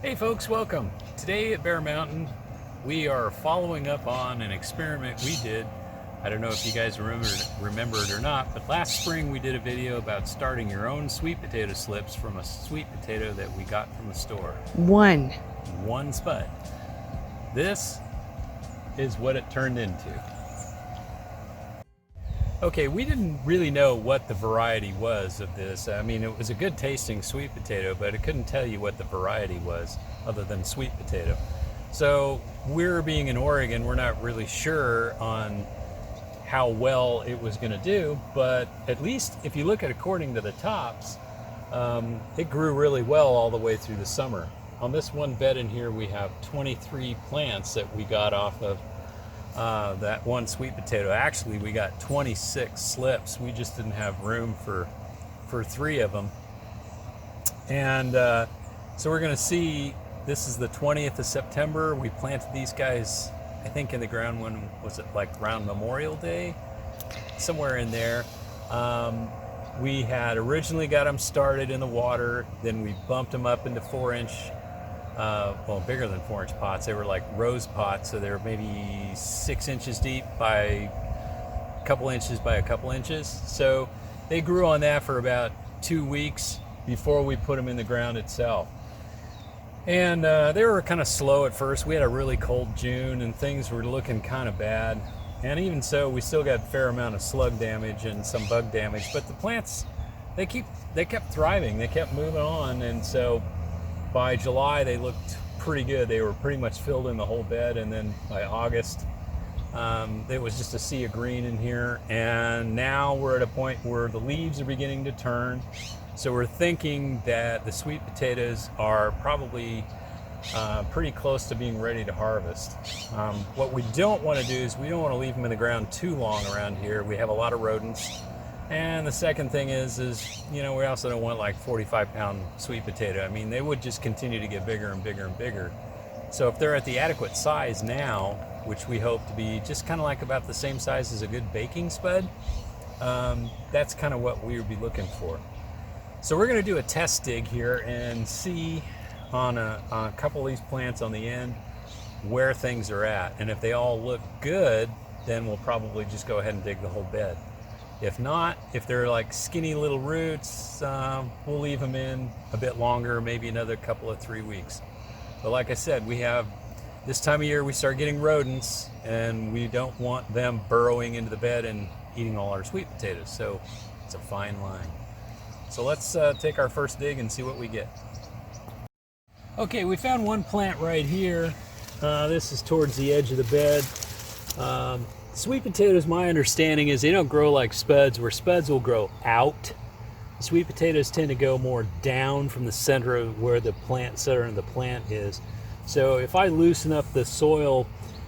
Hey folks, welcome. Today at Bear Mountain, we are following up on an experiment we did. I don't know if you guys remember it or not, but last spring we did a video about starting your own sweet potato slips from a sweet potato that we got from the store. One spud. This is what it turned into. Okay, we didn't really know what the variety was of this. I mean, it was a good tasting sweet potato, but it couldn't tell you what the variety was other than sweet potato. So we're being in Oregon, we're not really sure on how well it was going to do, but at least if you look at according to the tops, it grew really well all the way through the summer. On this one bed in here, we have 23 plants that we got off of that one sweet potato. Actually, we got 26 slips. We just didn't have room for 3 of them. And so we're going to see, this is the 20th of September. We planted these guys, I think, in the ground when, was it like around Memorial Day? Somewhere in there. We had originally got them started in the water, then we bumped them up into 4-inch, well, bigger than 4-inch pots. They were like rose pots, so they're maybe 6 inches deep by a couple inches by a couple inches. So they grew on that for about 2 weeks before we put them in the ground itself. And they were kind of slow at first. We had a really cold June and things were looking kind of bad. And even so, we still got a fair amount of slug damage and some bug damage, but the plants, they kept thriving. They kept moving on. And so by July, they looked pretty good. They were pretty much filled in the whole bed. And then by August, it was just a sea of green in here. And now we're at a point where the leaves are beginning to turn. So we're thinking that the sweet potatoes are probably pretty close to being ready to harvest. What we don't want to do is we don't want to leave them in the ground too long around here. We have a lot of rodents. And the second thing is we also don't want like 45-pound sweet potato. I mean, they would just continue to get bigger and bigger and bigger. So if they're at the adequate size now, which we hope to be just kind of like about the same size as a good baking spud, that's kind of what we would be looking for. So we're going to do a test dig here and see on a couple of these plants on the end where things are at. And if they all look good, then we'll probably just go ahead and dig the whole bed. If not, if they're like skinny little roots, we'll leave them in a bit longer, maybe another couple of 3 weeks. But like I said, we have this time of year we start getting rodents and we don't want them burrowing into the bed and eating all our sweet potatoes. So it's a fine line. So let's take our first dig and see what we get. Okay, we found one plant right here. This is towards the edge of the bed. Sweet potatoes, my understanding is they don't grow like spuds, where spuds will grow out. Sweet potatoes tend to go more down from the center of where the center of the plant is. So if I loosen up the soil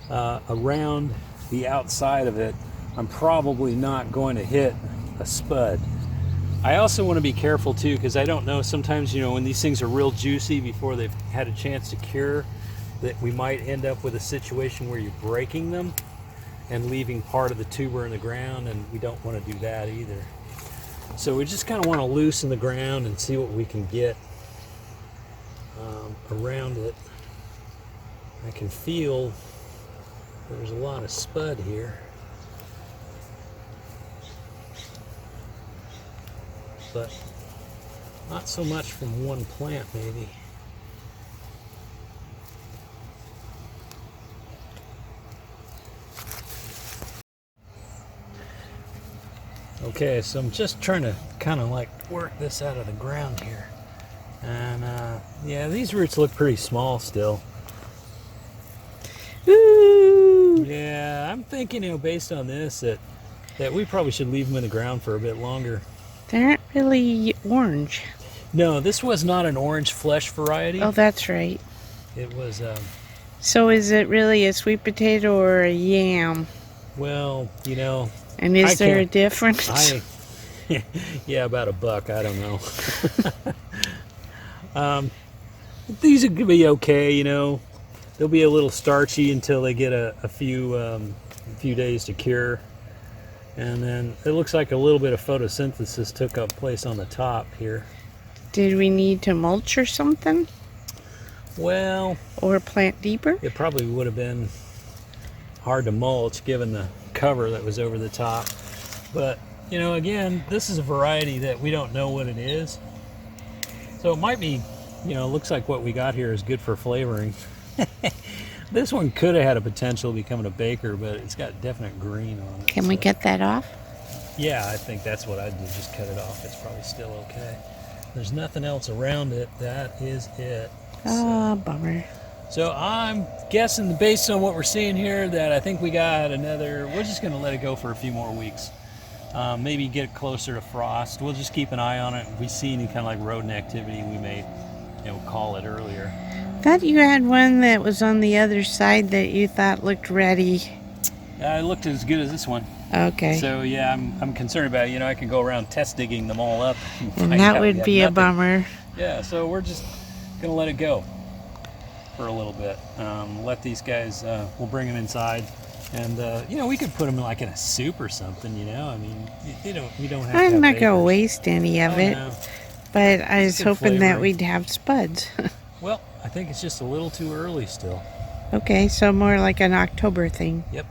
around the outside of it, I'm probably not going to hit a spud. I also want to be careful too, because I don't know, sometimes, when these things are real juicy before they've had a chance to cure, that we might end up with a situation where you're breaking them and leaving part of the tuber in the ground, and we don't want to do that either. So we just kind of want to loosen the ground and see what we can get around it. I can feel there's a lot of spud here. But not so much from one plant, maybe. Okay, so I'm just trying to kind of like work this out of the ground here. And yeah, these roots look pretty small still. Ooh. Yeah, I'm thinking, based on this, that we probably should leave them in the ground for a bit longer. They aren't really orange. No, this was not an orange flesh variety. Oh, that's right. It was, So is it really a sweet potato or a yam? well, And is there a difference? Yeah, about $1. I don't know. These are gonna be okay. They'll be a little starchy until they get a few days to cure, and then it looks like a little bit of photosynthesis took up place on the top here. Did we need to mulch or something? Well, or plant deeper? it probably would have been hard to mulch given the cover that was over the top. But, you know, again, this is a variety that we don't know what it is. So it might be, you know, looks like what we got here is good for flavoring. This one could have had a potential of becoming a baker, but it's got definite green on it. Can we get that off? Yeah, I think that's what I'd do, just cut it off. It's probably still okay. There's nothing else around it. That is it. Oh, bummer. So I'm guessing, based on what we're seeing here, that I think we got another, we're just going to let it go for a few more weeks. Maybe get closer to frost. We'll just keep an eye on it. If we see any kind of like rodent activity, we may, you know, call it earlier. Thought you had one that was on the other side that you thought looked ready. It looked as good as this one. Okay. So yeah, I'm concerned about it. You know, I can go around test digging them all up. And that would be a bummer. Yeah, so we're just gonna let it go for a little bit. Let these guys, we'll bring them inside, and you know, we could put them like in a soup or something. You know, I mean, we don't have. I'm to not have gonna bakers. waste any of it, No. but I was good hoping that flavoring. we'd have spuds. Well, I think it's just a little too early still. Okay, so more like an October thing. Yep.